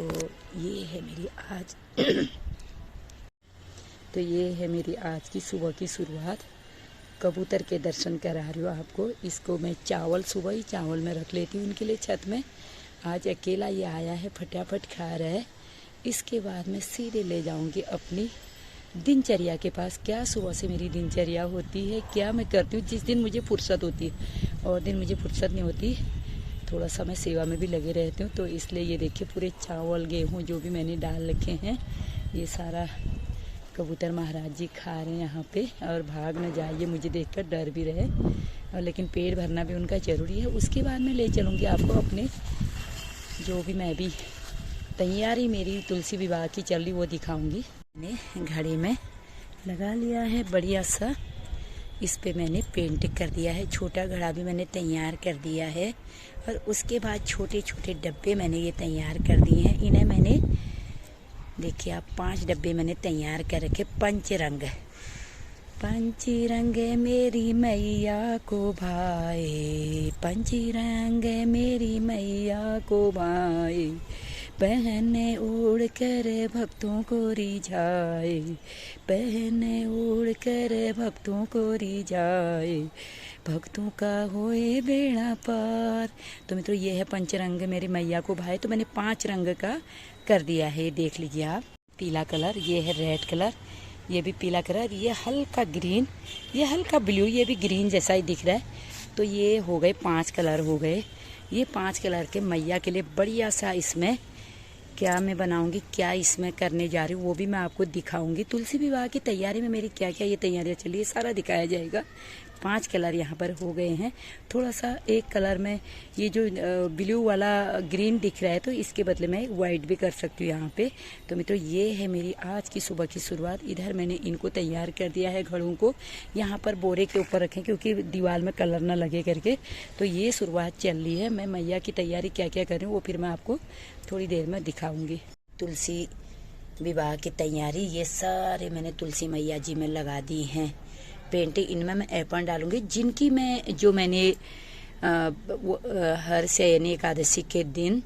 तो ये है मेरी आज तो ये है मेरी आज की सुबह की शुरुआत। कबूतर के दर्शन करा रही हूँ आपको। इसको मैं चावल सुबह ही चावल में रख लेती हूँ उनके लिए छत में। आज अकेला ये आया है, फटाफट खा रहा है। इसके बाद मैं सीधे ले जाऊँगी अपनी दिनचर्या के पास। क्या सुबह से मेरी दिनचर्या होती है, क्या मैं करती हूँ जिस दिन मुझे फुर्सत होती है। और दिन मुझे फुर्सत नहीं होती, थोड़ा सा मैं सेवा में भी लगे रहती हूँ। तो इसलिए ये देखिए पूरे चावल गेहूँ जो भी मैंने डाल रखे हैं, ये सारा कबूतर महाराज जी खा रहे हैं यहाँ पे। और भाग न जाइए, मुझे देखकर डर भी रहे, और लेकिन पेट भरना भी उनका ज़रूरी है। उसके बाद मैं ले चलूँगी आपको अपने जो भी मैं भी तैयारी मेरी तुलसी विवाह की चल रही वो दिखाऊँगी। मैंने घड़ी में लगा लिया है बढ़िया सा, इस पे मैंने पेंट कर दिया है। छोटा घड़ा भी मैंने तैयार कर दिया है। और उसके बाद छोटे छोटे डब्बे मैंने ये तैयार कर दिए हैं। इन्हें मैंने देखिए आप 5 डब्बे मैंने तैयार कर रखे। पंचरंग पंचरंग मेरी मैया को भाए, पंचरंग मेरी मैया को भाए, पहने उड़ कर भक्तों को रिझाए, पहने उड़ कर भक्तों को रिझाए, भक्तों का होए बेड़ा पार। तो मित्रों ये है पंचरंग मेरी मैया को भाई। तो मैंने 5 रंग का कर दिया है, देख लीजिए आप। पीला कलर, ये है रेड कलर, ये भी पीला कलर, ये हल्का ग्रीन, ये हल्का ब्लू, ये भी ग्रीन जैसा ही दिख रहा है। तो ये हो गए 5 कलर हो गए। ये 5 कलर के मैया के लिए बढ़िया सा इसमें क्या मैं बनाऊंगी, क्या इसमें करने जा रही हूँ वो भी मैं आपको दिखाऊंगी। तुलसी विवाह की तैयारी में मेरी क्या क्या ये तैयारियाँ चली है सारा दिखाया जाएगा। 5 कलर यहाँ पर हो गए हैं। थोड़ा सा एक कलर में ये जो ब्लू वाला ग्रीन दिख रहा है, तो इसके बदले में वाइट भी कर सकती हूँ यहाँ पे। तो मित्रों ये है मेरी आज की सुबह की शुरुआत। इधर मैंने इनको तैयार कर दिया है घड़ों को, यहाँ पर बोरे के ऊपर रखें क्योंकि दीवार में कलर ना लगे करके। तो ये शुरुआत चल रही है। मैं मैया की तैयारी क्या क्या कर रही हूँ वो फिर मैं आपको थोड़ी देर में दिखाऊंगी। तुलसी विवाह की तैयारी ये सारे मैंने तुलसी मैया जी में लगा दी हैं। पेंटिंग इनमें मैं एपन डालूंगी, जिनकी मैं जो मैंने हर शयनी एकादशी के दिन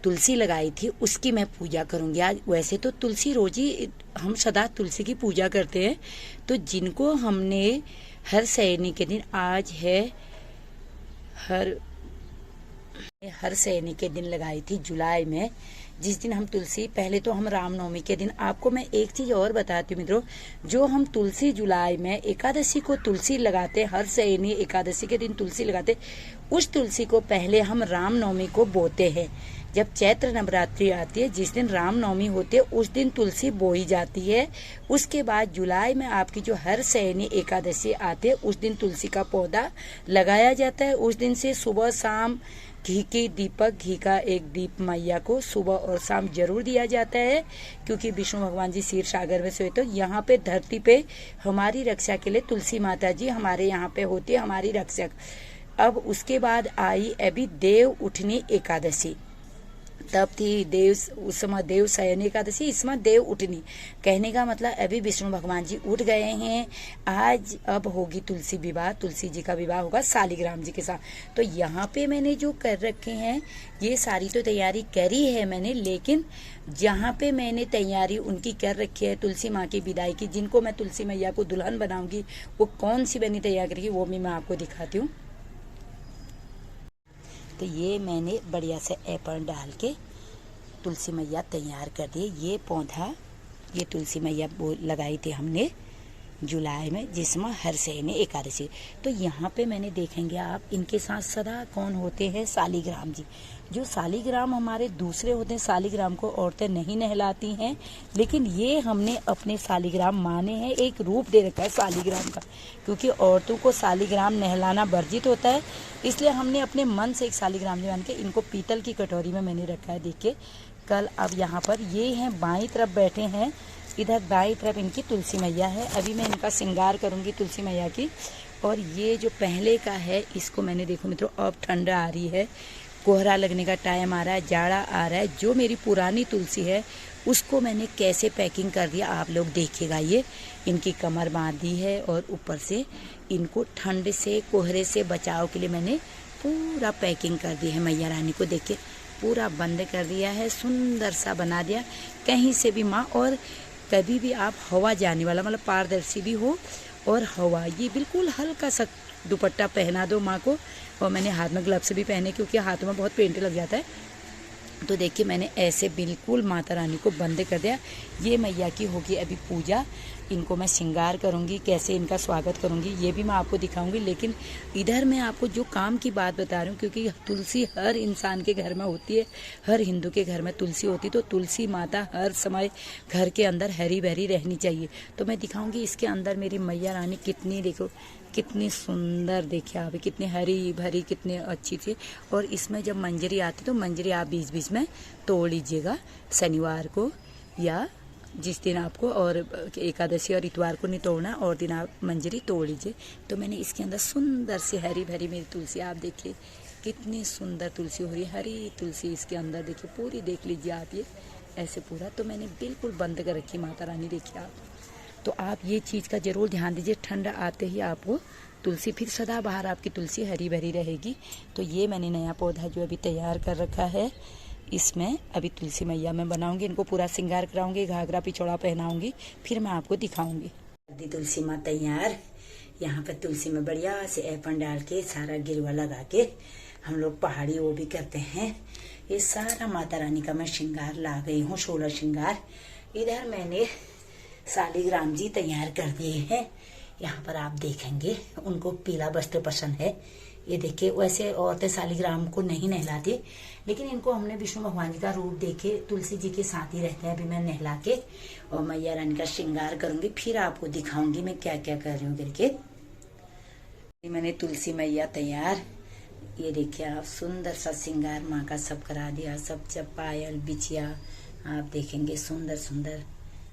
तुलसी लगाई थी उसकी मैं पूजा करूंगी आज। वैसे तो तुलसी रोज ही हम सदा तुलसी की पूजा करते हैं। तो जिनको हमने हर शयनी के दिन, आज है हर शयनी के दिन लगाई थी जुलाई में, जिस दिन हम तुलसी, पहले तो हम रामनवमी के दिन, आपको मैं एक चीज और बताती हूँ मित्रों, जो हम तुलसी जुलाई में एकादशी को तुलसी लगाते, हर शयनी एकादशी के दिन तुलसी लगाते, उस तुलसी को पहले हम रामनवमी को बोते हैं। जब चैत्र नवरात्रि आती है, जिस दिन रामनवमी होती है उस दिन तुलसी बोई जाती है। उसके बाद जुलाई में आपकी जो हर शयनी एकादशी आती है उस दिन तुलसी का पौधा लगाया जाता है। उस दिन से सुबह शाम घी की दीपक, घी का एक दीप मैया को सुबह और शाम जरूर दिया जाता है, क्योंकि विष्णु भगवान जी क्षीर सागर में सोए। तो यहाँ पे धरती पे हमारी रक्षा के लिए तुलसी माता जी हमारे यहाँ पे होती है, हमारी रक्षक। अब उसके बाद आई अभी देव उठनी एकादशी, तब थी देव, उस समय देव शयनी एकादशी, इस समय देव उठनी। कहने का मतलब अभी विष्णु भगवान जी उठ गए हैं। आज अब होगी तुलसी विवाह, तुलसी जी का विवाह होगा शालिग्राम जी के साथ। तो यहाँ पे मैंने जो कर रखे हैं ये सारी तो तैयारी करी है मैंने, लेकिन जहाँ पे मैंने तैयारी उनकी कर रखी है तुलसी माँ की विदाई की, जिनको मैं तुलसी मैया को दुल्हन बनाऊंगी, वो कौन सी मैंने तैयार करी वो भी मैं आपको दिखाती हूँ। तो ये मैंने बढ़िया से एप्पल डाल के तुलसी मैया तैयार कर दी। ये पौधा, ये तुलसी मैया लगाई थी हमने जुलाई में, जिसमें हर शयनी एकादशी। तो यहाँ पे मैंने देखेंगे आप, इनके साथ सदा कौन होते हैं, शालिग्राम जी। जो शालिग्राम हमारे दूसरे होते हैं, शालिग्राम को औरतें नहीं नहलाती हैं, लेकिन ये हमने अपने शालिग्राम माने हैं, एक रूप दे रखा है शालिग्राम का, क्योंकि औरतों को शालिग्राम नहलाना वर्जित होता है। इसलिए हमने अपने मन से एक शालिग्राम जी मान के इनको पीतल की कटोरी में मैंने रखा है। देखिए कल, अब यहाँ पर ये हैं बाईं तरफ बैठे हैं, इधर दाईं तरफ इनकी तुलसी मैया है। अभी मैं इनका श्रृंगार करूँगी तुलसी मैया की। और ये जो पहले का है, इसको मैंने, देखो मित्रों अब ठंड आ रही है, कोहरा लगने का टाइम आ रहा है, जाड़ा आ रहा है। जो मेरी पुरानी तुलसी है उसको मैंने कैसे पैकिंग कर दिया आप लोग देखिएगा। ये इनकी कमर बांध दी है और ऊपर से इनको ठंड से, कोहरे से बचाव के लिए मैंने पूरा पैकिंग कर दी है मैया रानी को। देखिए पूरा बंद कर दिया है, सुंदर सा बना दिया। कहीं से भी माँ, और कभी भी आप हवा जाने वाला, मतलब पारदर्शी भी हो और हवा, ये बिल्कुल हल्का सा दुपट्टा पहना दो माँ को। और मैंने हाथ में ग्लव्स भी पहने क्योंकि हाथों में बहुत पेंट लग जाता है। तो देखिए मैंने ऐसे बिल्कुल माता रानी को बंद कर दिया। ये मैया की होगी अभी पूजा, इनको मैं श्रृंगार करूँगी, कैसे इनका स्वागत करूँगी ये भी मैं आपको दिखाऊंगी। लेकिन इधर मैं आपको जो काम की बात बता रही हूँ, क्योंकि तुलसी हर इंसान के घर में होती है, हर हिंदू के घर में तुलसी होती है। तो तुलसी माता हर समय घर के अंदर हरी भरी रहनी चाहिए। तो मैं दिखाऊंगी इसके अंदर मेरी मैया रानी कितनी, देखो कितनी सुंदर, देखिए आप कितनी हरी भरी, कितनी अच्छी थी। और इसमें जब मंजरी आती तो मंजरी आप बीच बीच में तोड़ लीजिएगा, शनिवार को या जिस दिन आपको, और एकादशी और इतवार को नहीं तोड़ना, और दिन आप मंजरी तोड़ लीजिए। तो मैंने इसके अंदर सुंदर सी हरी भरी मेरी तुलसी, आप देखिए कितनी सुंदर तुलसी हो रही है, हरी तुलसी इसके अंदर देखिए पूरी, देख लीजिए आप ये ऐसे पूरा। तो मैंने बिल्कुल बंद कर रखी माता रानी, देखिए आप। तो आप ये चीज़ का ज़रूर ध्यान दीजिए, ठंड आते ही आपको तुलसी, फिर सदा बाहर आपकी तुलसी हरी भरी रहेगी। तो ये मैंने नया पौधा जो अभी तैयार कर रखा है, इसमें अभी तुलसी मैया मैं बनाऊंगी, इनको पूरा श्रृंगार कराऊंगी, घाघरा पिछोड़ा पहनाऊंगी, फिर मैं आपको दिखाऊंगी। तुलसी माँ तैयार, यहाँ पर तुलसी में बढ़िया से एपन डाल के सारा गिरवा लगा के हम लोग पहाड़ी वो भी करते हैं। ये सारा माता रानी का मैं श्रृंगार ला गई हूँ, 16 श्रृंगार। इधर मैंने शालिग्राम जी तैयार कर दिए हैं। यहाँ पर आप देखेंगे उनको पीला वस्त्र पसंद है। ये देखिए, वैसे औरतें शालिग्राम को नहीं नहलाती, लेकिन इनको हमने विष्णु भगवान जी का रूप देखे, तुलसी जी के साथ ही रहते हैं। अभी मैं नहला के और मैया रानी का श्रृंगार करूंगी, फिर आपको दिखाऊंगी मैं क्या क्या कर रही हूँ करके। मैंने तुलसी मैया तैयार, ये देखिए आप, सुंदर सा श्रृंगार माँ का सब करा दिया, सब पायल बिछिया आप देखेंगे, सुंदर सुंदर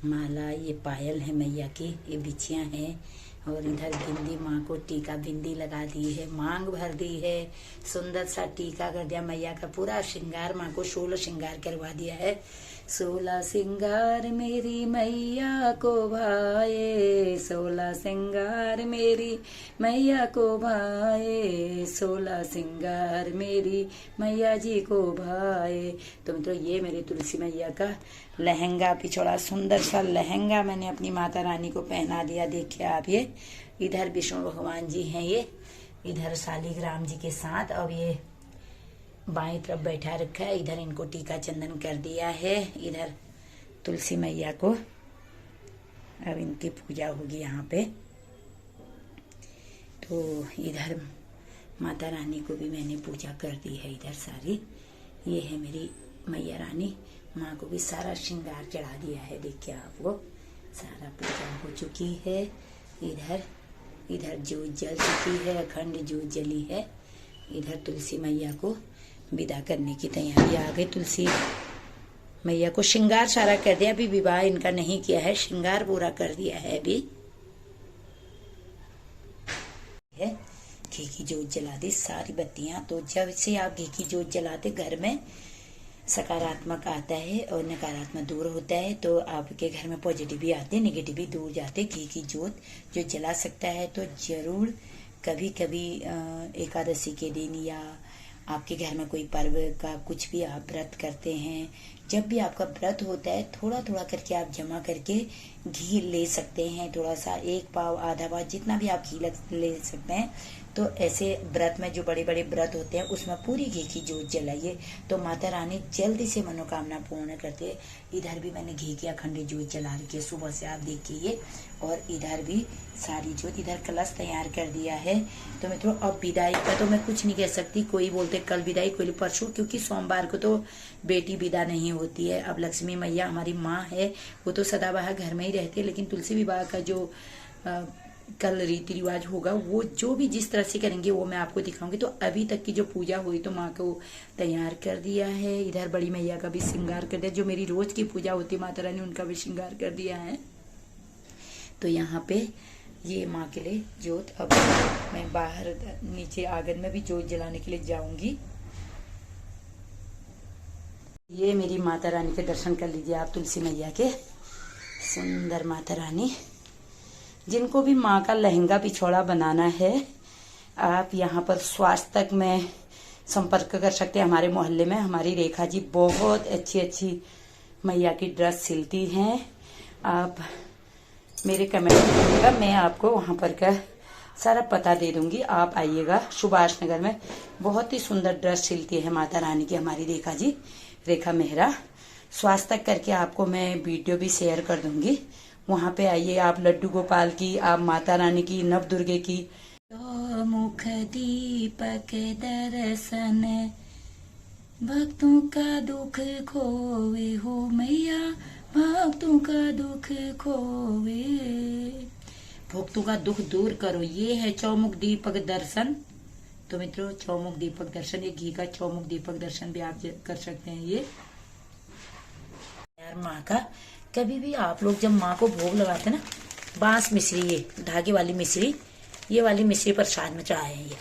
माला, ये पायल है मैया की, ये बिछियाँ हैं। और इधर बिंदी, माँ को टीका बिंदी लगा दी है, मांग भर दी है, सुंदर सा टीका कर दिया मैया का, पूरा श्रृंगार माँ को 16 श्रृंगार करवा दिया है। 16 श्रृंगार मेरी मैया को भाए, 16 श्रृंगार मेरी मैया को भाए, 16 श्रृंगार मेरी मैया जी को भाए। तो मित्रों, ये मेरी तुलसी मैया का लहंगा पिछोड़ा, सुंदर सा लहंगा मैंने अपनी माता रानी को पहना दिया। देखिए आप, ये इधर विष्णु भगवान जी हैं, ये इधर शालिग्राम जी के साथ, और ये बाएं तरफ बैठा रखा है, इधर इनको टीका चंदन कर दिया है। इधर तुलसी मैया को अब इनकी पूजा होगी यहाँ पे। तो इधर माता रानी को भी मैंने पूजा कर दी है, इधर सारी, ये है मेरी मैया रानी। माँ को भी सारा श्रृंगार चढ़ा दिया है, देखिए आपको सारा पूजा हो चुकी है। इधर जोत जल चुकी है, अखंड जोत जली है। इधर तुलसी मैया को विदा करने की तैयारी आ गई। तुलसी मैया को श्रृंगार सारा कर दिया, अभी विवाह इनका नहीं किया है, श्रृंगार पूरा कर दिया है अभी। घी की जोत जला दी, सारी बत्तियां। तो जब से आप घी की जोत जलाते, घर में सकारात्मक आता है और नकारात्मक दूर होता है। तो आपके घर में पॉजिटिव भी आते, नेगेटिव भी दूर जाते। घी की जोत जो जला सकता है तो जरूर कभी कभी एकादशी के दिन या आपके घर में कोई पर्व का कुछ भी आप व्रत करते हैं, जब भी आपका व्रत होता है, थोड़ा थोड़ा करके आप जमा करके घी ले सकते हैं। थोड़ा सा, 1 पाव, आधा पाव, जितना भी आप घी ले सकते हैं। तो ऐसे व्रत में, जो बड़े बड़े व्रत होते हैं, उसमें पूरी घी की जोत जलाइए, तो माता रानी जल्दी से मनोकामना पूर्ण करते हैं। इधर भी मैंने घी की अखंड जोत जला रखी है सुबह से, आप देखिए। और इधर भी सारी जोत, इधर कलश तैयार कर दिया है। तो मित्रों, अब विदाई का तो मैं कुछ नहीं कह सकती। कोई बोलते कल विदाई, कोई परसों, क्योंकि सोमवार को तो बेटी विदा नहीं होती है। अब लक्ष्मी मैया हमारी माँ है, वो तो सदाबहार घर में ही रहती है, लेकिन तुलसी विवाह का जो कल रीति रिवाज होगा, वो जो भी जिस तरह से करेंगे वो मैं आपको दिखाऊंगी। तो अभी तक की जो पूजा हुई, तो माँ को तैयार कर दिया है। इधर बड़ी मैया का भी श्रृंगार कर दिया, जो मेरी रोज की पूजा होती है माता रानी, उनका भी श्रृंगार कर दिया है। तो यहाँ पे ये माँ के लिए जोत, अब मैं बाहर नीचे आंगन में भी जोत जलाने के लिए जाऊंगी। ये मेरी माता रानी के दर्शन कर लीजिए आप, तुलसी मैया के, सुंदर माता रानी। जिनको भी माँ का लहंगा पिछोड़ा बनाना है, आप यहाँ पर स्वास्थ्य में संपर्क कर सकते हैं। हमारे मोहल्ले में हमारी रेखा जी बहुत अच्छी अच्छी मैया की ड्रेस सिलती हैं। आप मेरे कमेंट करिएगा, मैं आपको वहां पर का सारा पता दे दूंगी। आप आइएगा, सुभाष नगर में बहुत ही सुंदर ड्रेस सिलती है माता रानी की हमारी रेखा जी, रेखा मेहरा। स्वास्थ्य तक करके आपको मैं वीडियो भी शेयर कर दूंगी। वहां पे आइए आप, लड्डू गोपाल की, आप माता रानी की, नव दुर्गे की। तो मुख दीपक दर्शन भक्तों का दुख खोवे हो मैया, भक्तों का दुख खोवे, भक्तों का दुख दूर करो। ये है चौमुख दीपक दर्शन। तो मित्रों, चौमुख दीपक दर्शन, ये घी का चौमुख दीपक दर्शन भी आप कर सकते हैं। ये यार माँ का, कभी भी आप लोग जब माँ को भोग लगाते ना, बांस मिश्री, ये धागे वाली मिश्री, ये वाली मिश्री प्रसाद में चढ़ाए हैं। ये